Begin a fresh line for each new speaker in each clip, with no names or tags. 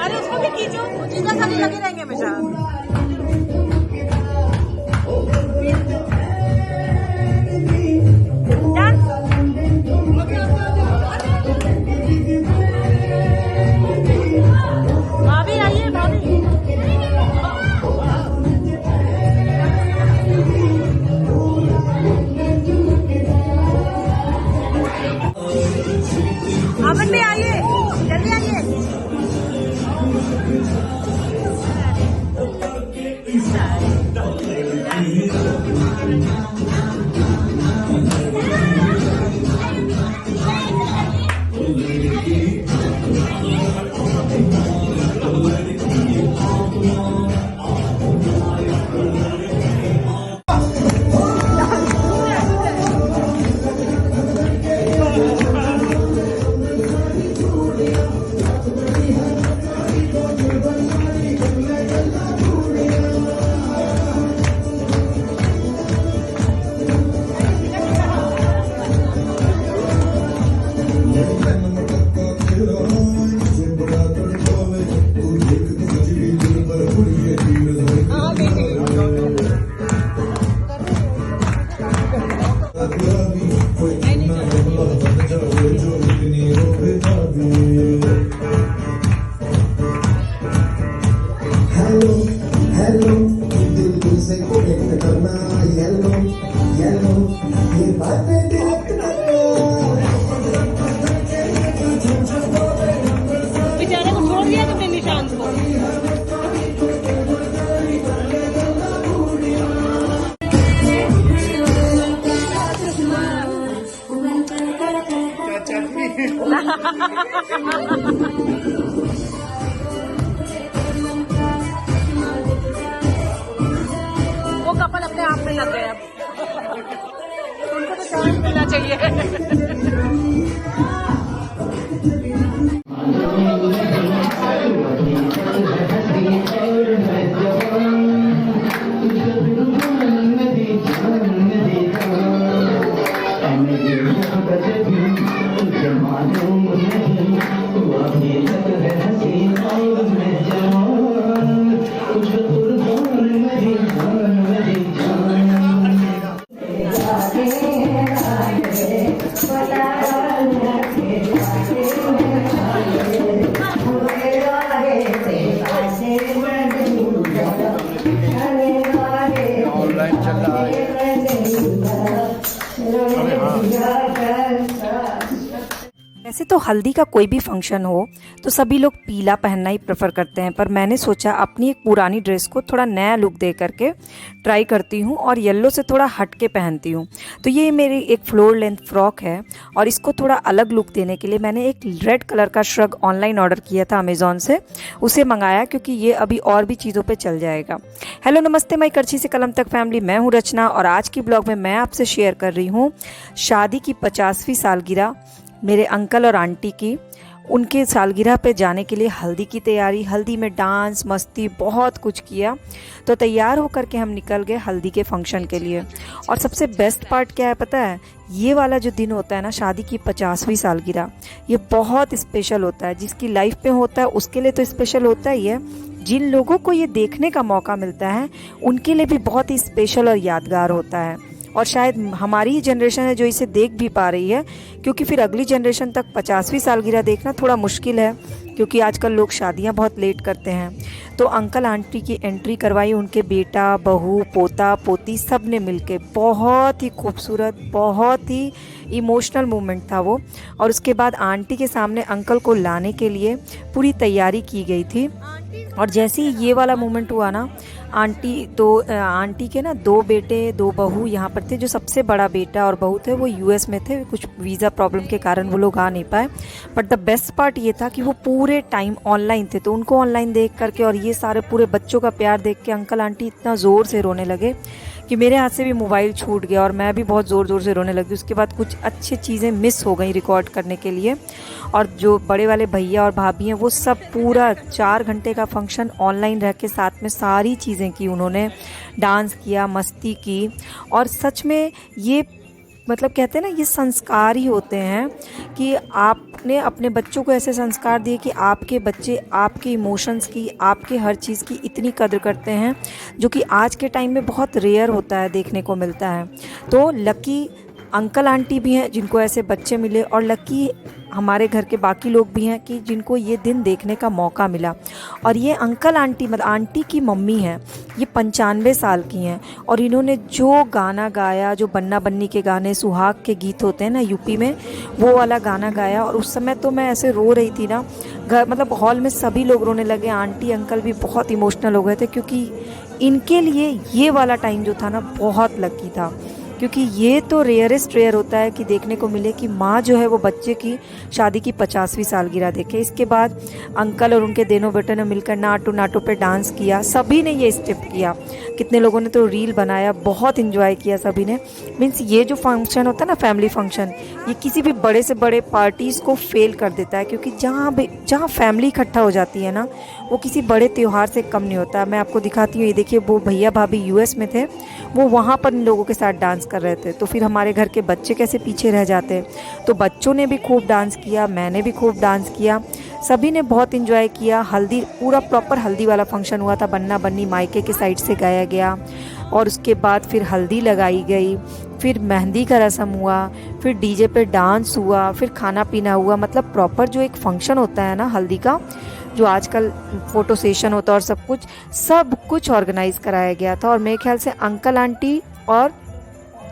अरे उसको भी खींचो, जीजा खाली लगे रहेंगे हमेशा। भाभी आइए, भाभी। अमन भी आइए, जल्दी आइए। बेचारे को छोड़ दिया तुमने निशांत को। वो कपल अपने आप में लग गए अब। उनको तो चांस मिलना चाहिए। वैसे तो हल्दी का कोई भी फंक्शन हो तो सभी लोग पीला पहनना ही प्रेफर करते हैं, पर मैंने सोचा अपनी एक पुरानी ड्रेस को थोड़ा नया लुक दे करके ट्राई करती हूँ और येलो से थोड़ा हट के पहनती हूँ। तो ये मेरी एक फ्लोर लेंथ फ्रॉक है और इसको थोड़ा अलग लुक देने के लिए मैंने एक रेड कलर का श्रग ऑनलाइन ऑर्डर किया था अमेज़ॉन से, उसे मंगाया क्योंकि ये अभी और भी चीज़ों पर चल जाएगा। हेलो नमस्ते माई करछी से कलम तक फैमिली, मैं हूँ रचना और आज की ब्लॉग में मैं आपसे शेयर कर रही हूँ शादी की 50वीं सालगिरह मेरे अंकल और आंटी की। उनके सालगिरह पे जाने के लिए हल्दी की तैयारी, हल्दी में डांस मस्ती बहुत कुछ किया। तो तैयार होकर के हम निकल गए हल्दी के फंक्शन के लिए। और सबसे बेस्ट पार्ट क्या है पता है, ये वाला जो दिन होता है ना शादी की 50वीं सालगिरह, ये बहुत स्पेशल होता है। जिसकी लाइफ पे होता है उसके लिए तो स्पेशल होता ही है, जिन लोगों को ये देखने का मौका मिलता है उनके लिए भी बहुत ही स्पेशल और यादगार होता है। और शायद हमारी ही जनरेशन है जो इसे देख भी पा रही है, क्योंकि फिर अगली जनरेशन तक 50वीं सालगिरह देखना थोड़ा मुश्किल है, क्योंकि आजकल लोग शादियां बहुत लेट करते हैं। तो अंकल आंटी की एंट्री करवाई, उनके बेटा बहू पोता पोती सब ने मिलके। बहुत ही खूबसूरत, बहुत ही इमोशनल मोमेंट था वो। और उसके बाद आंटी के सामने अंकल को लाने के लिए पूरी तैयारी की गई थी। और जैसे ही ये वाला मोमेंट हुआ ना, आंटी के ना 2 बेटे 2 बहू यहाँ पर थे। जो सबसे बड़ा बेटा और बहू थे वो यूएस में थे, कुछ वीज़ा प्रॉब्लम के कारण वो लोग आ नहीं पाए। बट द बेस्ट पार्ट ये था कि वो पूरे टाइम ऑनलाइन थे, तो उनको ऑनलाइन देख करके और ये सारे पूरे बच्चों का प्यार देख के अंकल आंटी इतना ज़ोर से रोने लगे कि मेरे हाथ से भी मोबाइल छूट गया और मैं भी बहुत ज़ोर ज़ोर से रोने लगी। उसके बाद कुछ अच्छी चीज़ें मिस हो गई रिकॉर्ड करने के लिए, और जो बड़े वाले भैया और भाभी हैं वो सब पूरा 4 घंटे का फंक्शन ऑनलाइन रह के साथ में सारी चीज़ें की उन्होंने, डांस किया, मस्ती की। और सच में ये मतलब कहते हैं ना, ये संस्कार ही होते हैं कि आपने अपने बच्चों को ऐसे संस्कार दिए कि आपके बच्चे आपके इमोशंस की, आपके हर चीज़ की इतनी कद्र करते हैं, जो कि आज के टाइम में बहुत रेयर होता है, देखने को मिलता है। तो लकी अंकल आंटी भी हैं जिनको ऐसे बच्चे मिले, और लकी हमारे घर के बाकी लोग भी हैं कि जिनको ये दिन देखने का मौका मिला। और ये अंकल आंटी मतलब आंटी की मम्मी हैं, ये 95 साल की हैं, और इन्होंने जो गाना गाया, जो बन्ना बन्नी के गाने, सुहाग के गीत होते हैं ना यूपी में, वो वाला गाना गाया। और उस समय तो मैं ऐसे रो रही थी ना, घर मतलब हॉल में सभी लोग रोने लगे, आंटी अंकल भी बहुत इमोशनल हो गए थे, क्योंकि इनके लिए ये वाला टाइम जो था ना बहुत लकी था। क्योंकि ये तो रेयरेस्ट रेयर होता है कि देखने को मिले कि माँ जो है वो बच्चे की शादी की 50वीं सालगिरह देखे। इसके बाद अंकल और उनके दोनों बेटों ने मिलकर नाटू नाटू पे डांस किया, सभी ने ये स्टेप किया, कितने लोगों ने तो रील बनाया, बहुत इन्जॉय किया सभी ने। मीन्स ये जो फंक्शन होता है ना, फैमिली फंक्शन, ये किसी भी बड़े से बड़े पार्टीज़ को फेल कर देता है, क्योंकि जहाँ फैमिली इकट्ठा हो जाती है ना, वो किसी बड़े त्यौहार से कम नहीं होता। मैं आपको दिखाती हूँ, ये देखिए, वो भैया भाभी यूएस में थे, वो वहाँ पर इन लोगों के साथ डांस कर रहे थे, तो फिर हमारे घर के बच्चे कैसे पीछे रह जाते। तो बच्चों ने भी खूब डांस किया, मैंने भी खूब डांस किया, सभी ने बहुत इन्जॉय किया। हल्दी, पूरा प्रॉपर हल्दी वाला फंक्शन हुआ था, बन्ना बन्नी मायके के साइड से गाया गया, और उसके बाद फिर हल्दी लगाई गई, फिर मेहंदी का रस्म हुआ, फिर डीजे पे डांस हुआ, फिर खाना पीना हुआ। मतलब प्रॉपर जो एक फंक्शन होता है ना हल्दी का, जो आजकल फ़ोटो सेशन होता है और सब कुछ ऑर्गेनाइज़ कराया गया था। और मेरे ख्याल से अंकल आंटी और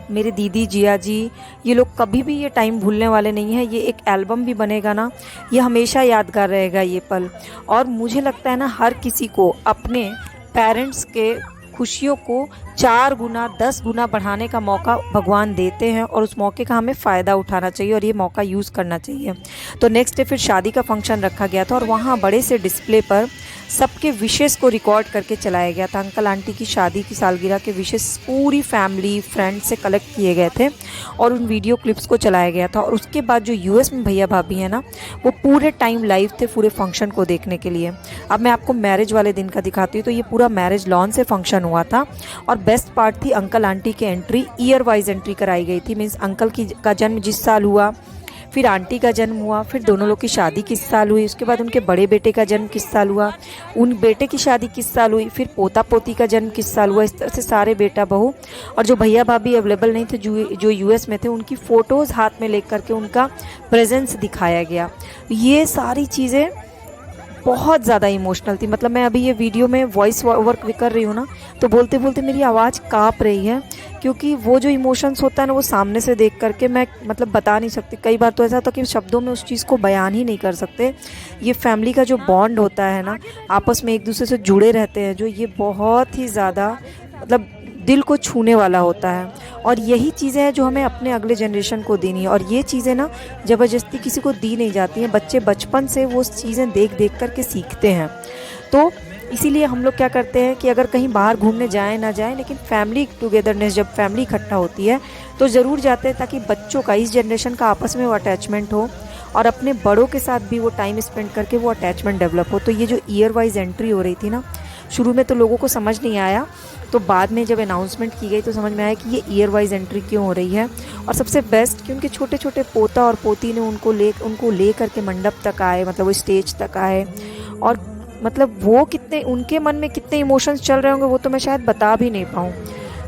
मेरे दीदी जिया जी, ये लोग कभी भी ये टाइम भूलने वाले नहीं हैं। ये एक एल्बम भी बनेगा ना, ये हमेशा यादगार रहेगा ये पल। और मुझे लगता है ना, हर किसी को अपने पेरेंट्स के खुशियों को 4 गुना 10 गुना बढ़ाने का मौका भगवान देते हैं, और उस मौके का हमें फ़ायदा उठाना चाहिए और ये मौका यूज़ करना चाहिए। तो नेक्स्ट डे फिर शादी का फंक्शन रखा गया था, और वहाँ बड़े से डिस्प्ले पर सबके विशेस को रिकॉर्ड करके चलाया गया था। अंकल आंटी की शादी की सालगिरह के विशेस पूरी फैमिली फ्रेंड से कलेक्ट किए गए थे, और उन वीडियो क्लिप्स को चलाया गया था। और उसके बाद जो यूएस में भैया भाभी हैं ना, वो पूरे टाइम लाइव थे पूरे फंक्शन को देखने के लिए। अब मैं आपको मैरिज वाले दिन का दिखाती हूँ। तो ये पूरा मैरिज लॉन से फंक्शन हुआ था, और बेस्ट पार्ट थी अंकल आंटी की एंट्री, ईयर वाइज एंट्री कराई गई थी। मीन्स अंकल का जन्म जिस साल हुआ, फिर आंटी का जन्म हुआ, फिर दोनों लोग की शादी किस साल हुई, उसके बाद उनके बड़े बेटे का जन्म किस साल हुआ, उन बेटे की शादी किस साल हुई, फिर पोता पोती का जन्म किस साल हुआ। इस तरह से सारे बेटा बहू, और जो भैया भाभी अवेलेबल नहीं थे, जो यूएस में थे, उनकी फ़ोटोज़ हाथ में लेकर के उनका प्रेजेंस दिखाया गया। ये सारी चीज़ें बहुत ज़्यादा इमोशनल थी। मतलब मैं अभी ये वीडियो में वॉइस ओवर कर रही हूँ ना, तो बोलते बोलते मेरी आवाज़ काँप रही है, क्योंकि वो जो इमोशंस होता है ना, वो सामने से देख करके मैं मतलब बता नहीं सकती। कई बार तो ऐसा होता है कि शब्दों में उस चीज़ को बयान ही नहीं कर सकते। ये फैमिली का जो बॉन्ड होता है ना, आपस में एक दूसरे से जुड़े रहते हैं, जो ये बहुत ही ज़्यादा मतलब दिल को छूने वाला होता है। और यही चीज़ें हैं जो हमें अपने अगले जनरेशन को देनी है, और ये चीज़ें ना ज़बरदस्ती किसी को दी नहीं जाती हैं। बच्चे बचपन से वो चीज़ें देख देख कर के सीखते हैं। तो इसीलिए हम लोग क्या करते हैं कि अगर कहीं बाहर घूमने जाएं ना जाएं, लेकिन फैमिली टुगेदरनेस, जब फैमिली इकट्ठा होती है तो ज़रूर जाते हैं, ताकि बच्चों का, इस जनरेशन का आपस में वो अटैचमेंट हो, और अपने बड़ों के साथ भी वो टाइम स्पेंड करके वो अटैचमेंट डेवलप हो। तो ये जो ईयर वाइज एंट्री हो रही थी ना, शुरू में तो लोगों को समझ नहीं आया, तो बाद में जब अनाउंसमेंट की गई तो समझ में आया कि ये ईयर वाइज एंट्री क्यों हो रही है। और सबसे बेस्ट कि उनके छोटे छोटे पोता और पोती ने उनको ले करके मंडप तक आए, मतलब वो स्टेज तक आए, और मतलब वो कितने, उनके मन में कितने इमोशंस चल रहे होंगे वो तो मैं शायद बता भी नहीं पाऊँ,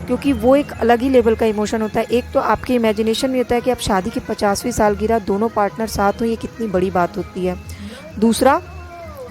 क्योंकि वो एक अलग ही लेवल का इमोशन होता है। एक तो आपके इमेजिनेशन में होता है कि आप शादी की 50वीं सालगिरह दोनों पार्टनर साथ हों, ये कितनी बड़ी बात होती है। दूसरा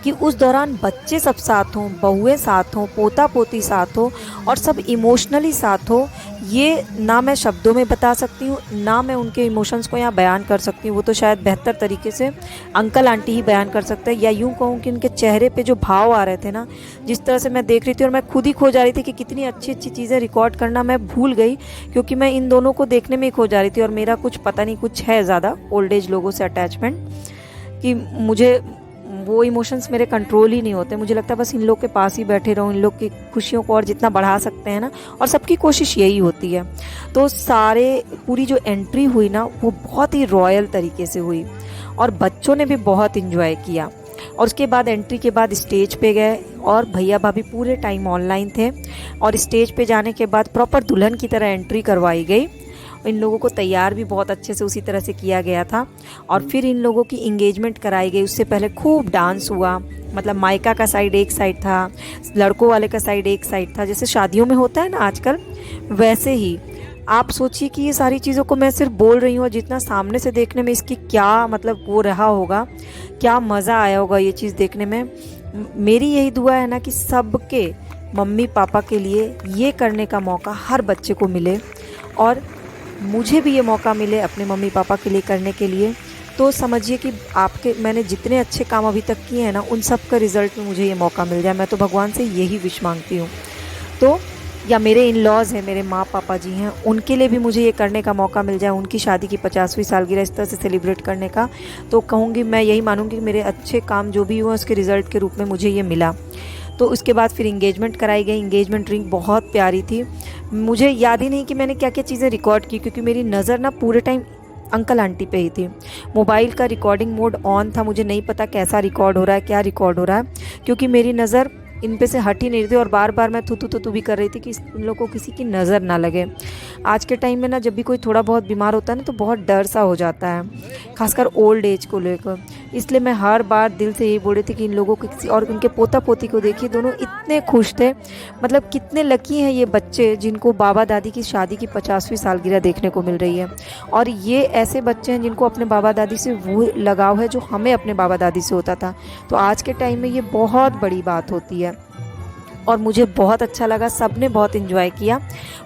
कि उस दौरान बच्चे सब साथ हों, बहुएं साथ हों, पोता पोती साथ हो, और सब इमोशनली साथ हो, ये ना मैं शब्दों में बता सकती हूँ, ना मैं उनके इमोशंस को यहाँ बयान कर सकती हूँ। वो तो शायद बेहतर तरीके से अंकल आंटी ही बयान कर सकते हैं, या यूँ कहूँ कि उनके चेहरे पे जो भाव आ रहे थे ना, जिस तरह से मैं देख रही थी, और मैं खुद ही खो जा रही थी कि कितनी अच्छी अच्छी चीज़ें रिकॉर्ड करना मैं भूल गई, क्योंकि मैं इन दोनों को देखने में ही खो जा रही थी। और मेरा कुछ पता नहीं, कुछ है ज़्यादा ओल्ड एज लोगों से अटैचमेंट, कि मुझे वो इमोशंस मेरे कंट्रोल ही नहीं होते। मुझे लगता है बस इन लोग के पास ही बैठे रहूँ, इन लोग की खुशियों को और जितना बढ़ा सकते हैं ना, और सबकी कोशिश यही होती है। तो पूरी जो एंट्री हुई ना वो बहुत ही रॉयल तरीके से हुई और बच्चों ने भी बहुत इन्जॉय किया। और उसके बाद एंट्री के बाद स्टेज पे गए और भैया भाभी पूरे टाइम ऑनलाइन थे और स्टेज पे जाने के बाद प्रॉपर दुल्हन की तरह एंट्री करवाई गई। इन लोगों को तैयार भी बहुत अच्छे से उसी तरह से किया गया था और फिर इन लोगों की इंगेजमेंट कराई गई। उससे पहले खूब डांस हुआ, मतलब मायका का साइड एक साइड था, लड़कों वाले का साइड एक साइड था, जैसे शादियों में होता है ना आजकल, वैसे ही। आप सोचिए कि ये सारी चीज़ों को मैं सिर्फ बोल रही हूँ और जितना सामने से देखने में इसकी क्या मतलब वो रहा होगा, क्या मज़ा आया होगा ये चीज़ देखने में। मेरी यही दुआ है ना कि सबके मम्मी पापा के लिए ये करने का मौका हर बच्चे को मिले और मुझे भी ये मौका मिले अपने मम्मी पापा के लिए करने के लिए। तो समझिए कि मैंने जितने अच्छे काम अभी तक किए हैं ना, उन सब का रिज़ल्ट में मुझे ये मौका मिल जाए। मैं तो भगवान से यही विश मांगती हूँ। तो या मेरे इन लॉज हैं, मेरे माँ पापा जी हैं, उनके लिए भी मुझे ये करने का मौका मिल जाए, उनकी शादी की 50वीं सालगिरह इस तरह से सेलिब्रेट करने का। तो कहूँगी, मैं यही मानूँगी कि मेरे अच्छे काम जो भी हुए उसके रिज़ल्ट के रूप में मुझे ये मिला। तो उसके बाद फिर इंगेजमेंट कराई गई। इंगेजमेंट रिंग बहुत प्यारी थी। मुझे याद ही नहीं कि मैंने क्या क्या चीज़ें रिकॉर्ड की, क्योंकि मेरी नज़र ना पूरे टाइम अंकल आंटी पे ही थी। मोबाइल का रिकॉर्डिंग मोड ऑन था, मुझे नहीं पता कैसा रिकॉर्ड हो रहा है, क्या रिकॉर्ड हो रहा है, क्योंकि मेरी नज़र इन पे से हट ही नहीं रही थी और बार बार मैं थू भी कर रही थी कि इन लोगों को किसी की नज़र ना लगे। आज के टाइम में ना जब भी कोई थोड़ा बहुत बीमार होता है ना तो बहुत डर सा हो जाता है, खासकर ओल्ड एज को लेकर। इसलिए मैं हर बार दिल से यही बोल रही थी कि इन लोगों को किसी, और उनके पोता पोती को देखिए, दोनों इतने खुश थे। मतलब कितने लकी हैं ये बच्चे जिनको बाबा दादी की शादी की 50वीं सालगिरह देखने को मिल रही है। और ये ऐसे बच्चे हैं जिनको अपने बाबा दादी से वो लगाव है जो हमें अपने बाबा दादी से होता था। तो आज के टाइम में ये बहुत बड़ी बात होती है और मुझे बहुत अच्छा लगा। सब ने बहुत इन्जॉय किया।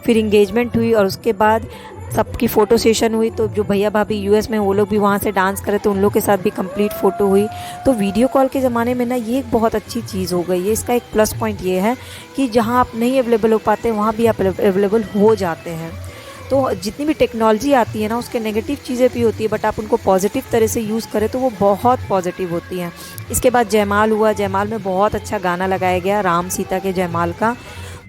फिर इंगेजमेंट हुई और उसके बाद सबकी फ़ोटो सेशन हुई। तो जो भैया भाभी यूएस में, वो लोग भी वहाँ से डांस करे, तो उन लोग के साथ भी कंप्लीट फ़ोटो हुई। तो वीडियो कॉल के ज़माने में ना ये एक बहुत अच्छी चीज़ हो गई है। इसका एक प्लस पॉइंट ये है कि जहाँ आप नहीं अवेलेबल हो पाते वहाँ भी आप अवेलेबल हो जाते हैं। तो जितनी भी टेक्नोलॉजी आती है ना, उसके नेगेटिव चीज़ें भी होती है, बट आप उनको पॉजिटिव तरह से यूज़ करें तो वो बहुत पॉजिटिव होती हैं। इसके बाद जयमाल हुआ। जयमाल में बहुत अच्छा गाना लगाया गया राम सीता के जयमाल का।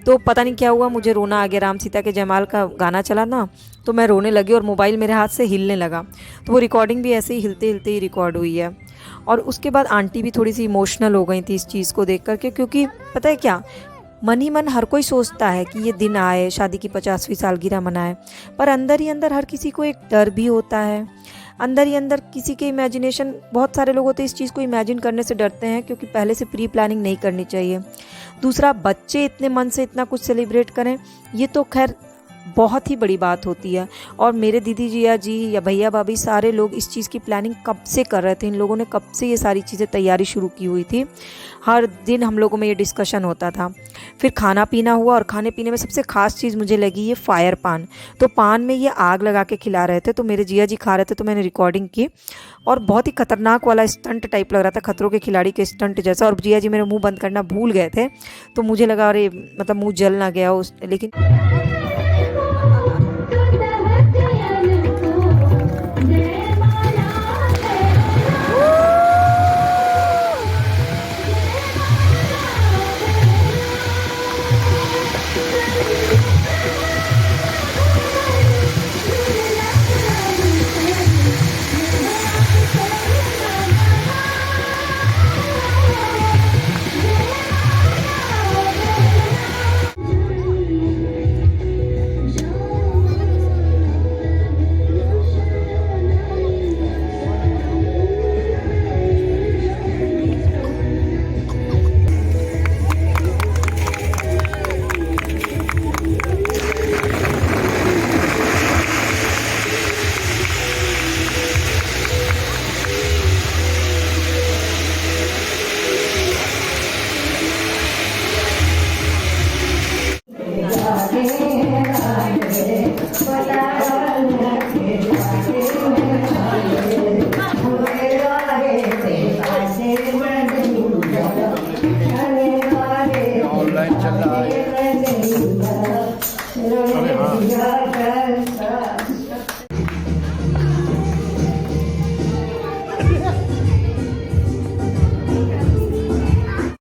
तो पता नहीं क्या हुआ, मुझे रोना आ गया। राम सीता के जयमाल का गाना चला ना, तो मैं रोने लगी और मोबाइल मेरे हाथ से हिलने लगा। तो वो रिकॉर्डिंग भी ऐसे ही हिलते हिलते ही रिकॉर्ड हुई है। और उसके बाद आंटी भी थोड़ी सी इमोशनल हो गई थी इस चीज़ को देख करके, क्योंकि पता है क्या, मन ही मन हर कोई सोचता है कि ये दिन आए, शादी की 50वीं सालगिरह मनाए, पर अंदर ही अंदर हर किसी को एक डर भी होता है। अंदर ही अंदर किसी के इमेजिनेशन, बहुत सारे लोग होते हैं इस चीज़ को इमेजिन करने से डरते हैं, क्योंकि पहले से प्री प्लानिंग नहीं करनी चाहिए। दूसरा, बच्चे इतने मन से इतना कुछ सेलिब्रेट करें, ये तो खैर बहुत ही बड़ी बात होती है। और मेरे दीदी जिया जी या भैया भाभी सारे लोग इस चीज़ की प्लानिंग कब से कर रहे थे। इन लोगों ने कब से ये सारी चीज़ें तैयारी शुरू की हुई थी। हर दिन हम लोगों में ये डिस्कशन होता था। फिर खाना पीना हुआ और खाने पीने में सबसे ख़ास चीज़ मुझे लगी ये फायर पान। तो पान में ये आग लगा के खिला रहे थे, तो मेरे जिया जी खा रहे थे, तो मैंने रिकॉर्डिंग की और बहुत ही खतरनाक वाला स्टंट टाइप लग रहा था, खतरों के खिलाड़ी के स्टंट जैसा। और जिया जी मेरे मुँह बंद करना भूल गए थे, तो मुझे लगा अरे मतलब मुँह जल ना गया लेकिन
ऑनलाइन चल रहा है।